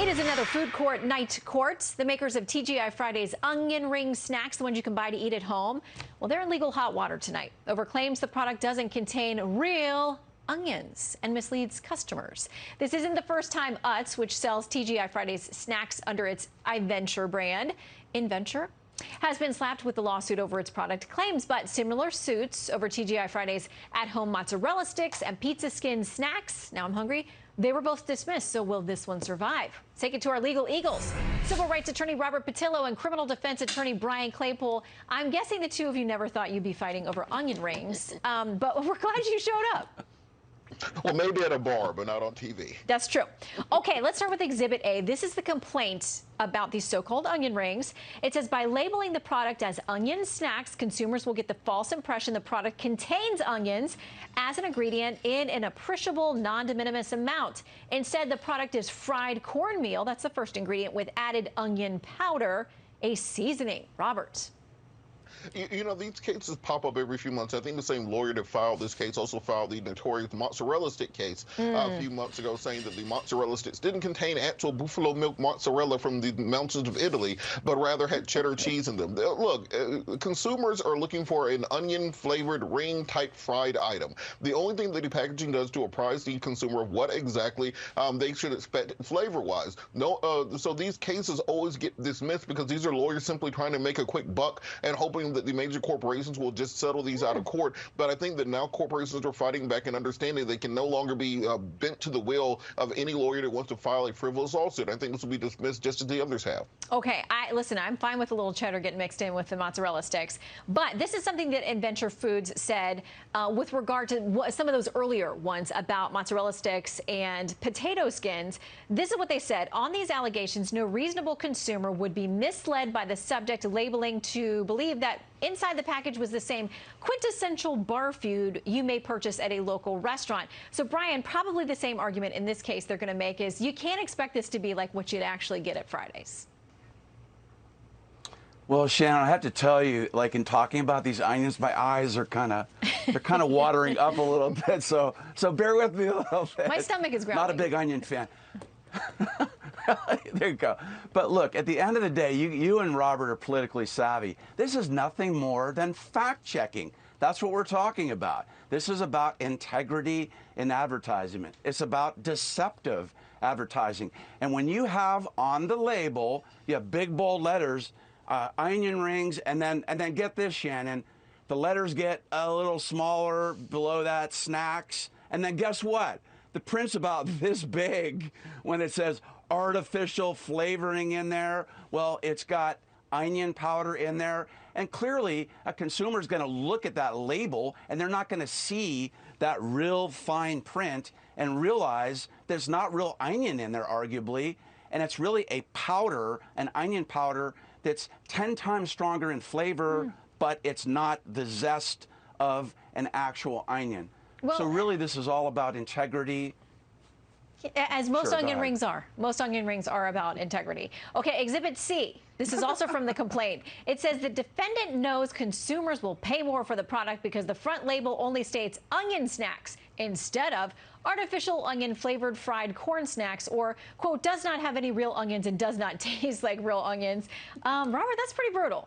It is another food court night court. The makers of TGIFridays onion ring snacks, the ones you can buy to eat at home, well, they're in legal hot water tonight over claims the product doesn't contain real onions and misleads customers. This isn't the first time Utz, which sells TGIFridays snacks under its iVenture brand, InVenture, has been slapped with the lawsuit over its product claims, but similar suits over TGIFridays at-home mozzarella sticks and pizza skin snacks, now I'm hungry, they were both dismissed, so will this one survive? Take it to our legal eagles. Civil rights attorney Robert Patillo and criminal defense attorney Brian Claypool. I'm guessing the two of you never thought you'd be fighting over onion rings, but we're glad you showed up. Well, maybe at a bar, but not on TV. That's true. Okay, let's start with Exhibit A. This is the complaint about these so-called onion rings. It says by labeling the product as onion snacks, consumers will get the false impression the product contains onions as an ingredient in an appreciable non-de minimis amount. Instead, the product is fried cornmeal. That's the first ingredient with added onion powder, a seasoning. Robert. You know, these cases pop up every few months. I think the same lawyer that filed this case also filed the notorious mozzarella stick case a few months ago, saying that the mozzarella sticks didn't contain actual buffalo milk mozzarella from the mountains of Italy, but rather had cheddar cheese in them. Look, consumers are looking for an onion-flavored ring-type fried item. The only thing that the packaging does to apprise the consumer of what exactly they should expect flavor-wise. No, so these cases always get dismissed because these are lawyers simply trying to make a quick buck and hoping that the major corporations will just settle these out of court. But I think that now corporations are fighting back and understanding they can no longer be bent to the will of any lawyer that wants to file a frivolous lawsuit. I think this will be dismissed just as the others have. Okay, listen, I'm fine with a little cheddar getting mixed in with the mozzarella sticks, but this is something that InVenture Foods said with regard to some of those earlier ones about mozzarella sticks and potato skins. This is what they said. On these allegations, no reasonable consumer would be misled by the subject labeling to believe that inside the package was the same quintessential bar food you may purchase at a local restaurant. So, Brian, probably the same argument in this case they're going to make is you can't expect this to be like what you'd actually get at Fridays. Well, Shannon, I have to tell you, like in talking about these onions, my eyes are they're kind of watering up a little bit. So bear with me a little bit. My stomach is growling. Not a big onion fan. There you go. But look, at the end of the day, you and Robert are politically savvy. This is nothing more than fact-checking. That's what we're talking about. This is about integrity in advertisement. It's about deceptive advertising. And when you have on the label, you have big bold letters, onion rings, and then get this, Shannon, the letters get a little smaller below that, snacks, and then guess what? The print's about this big when it says artificial flavoring in there. Well, it's got onion powder in there. And clearly, a consumer's going to look at that label and they're not going to see that real fine print and realize there's not real onion in there, arguably. And it's really a powder, an onion powder, that's 10 times stronger in flavor, but it's not the zest of an actual onion. Well, so really, this is all about integrity. As most onion rings are. Most onion rings are about integrity. Okay, Exhibit C. This is also from the complaint. It says the defendant knows consumers will pay more for the product because the front label only states onion snacks instead of artificial onion flavored fried corn snacks, or, quote, does not have any real onions and does not taste like real onions. Robert, that's pretty brutal.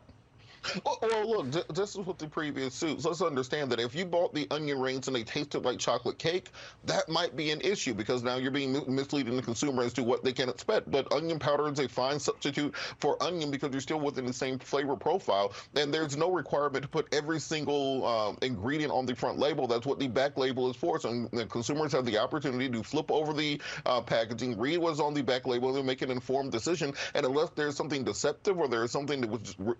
Well, look, this is with the previous suits. Let's understand that if you bought the onion rings and they tasted like chocolate cake, that might be an issue because now you're being misleading the consumer as to what they can expect. But onion powder is a fine substitute for onion because you're still within the same flavor profile. And there's no requirement to put every single ingredient on the front label. That's what the back label is for. So the consumers have the opportunity to flip over the packaging, read what's on the back label, and make an informed decision. And unless there's something deceptive or there's something that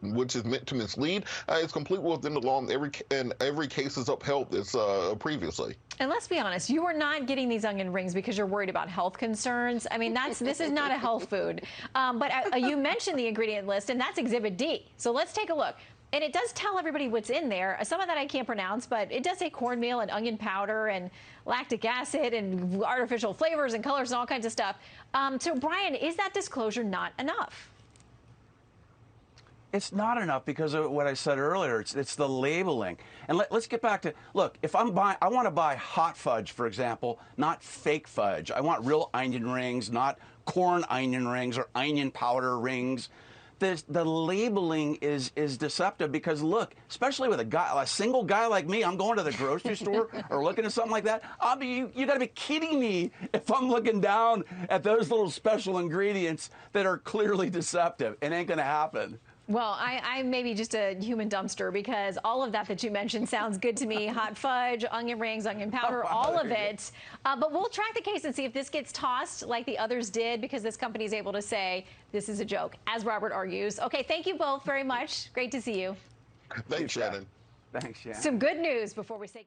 which is meant to mislead, it's completely within the law, and every case is upheld this previously. And let's be honest, you are not getting these onion rings because you're worried about health concerns. I mean, this is not a health food. But you mentioned the ingredient list, and that's Exhibit D. So let's take a look. And it does tell everybody what's in there. Some of that I can't pronounce, but it does say cornmeal and onion powder and lactic acid and artificial flavors and colors and all kinds of stuff. So, Brian, is that disclosure not enough? It's not enough because of what I said earlier. It's the labeling. And let's get back to, look, if I want to buy hot fudge, for example, not fake fudge. I want real onion rings, not corn onion rings or onion powder rings. The labeling is deceptive because, look, especially with a single guy like me, I'm going to the grocery store or looking at something like that. You got to be kidding me if I'm looking down at those little special ingredients that are clearly deceptive. It ain't going to happen. Well, I may be just a human dumpster because all of that you mentioned sounds good to me. Hot fudge, onion rings, onion powder, all of it. But we'll track the case and see if this gets tossed like the others did, because this company is able to say this is a joke, as Robert argues. Okay, thank you both very much. Great to see you. Thanks, Shannon. Thanks, Shannon. Some good news before we say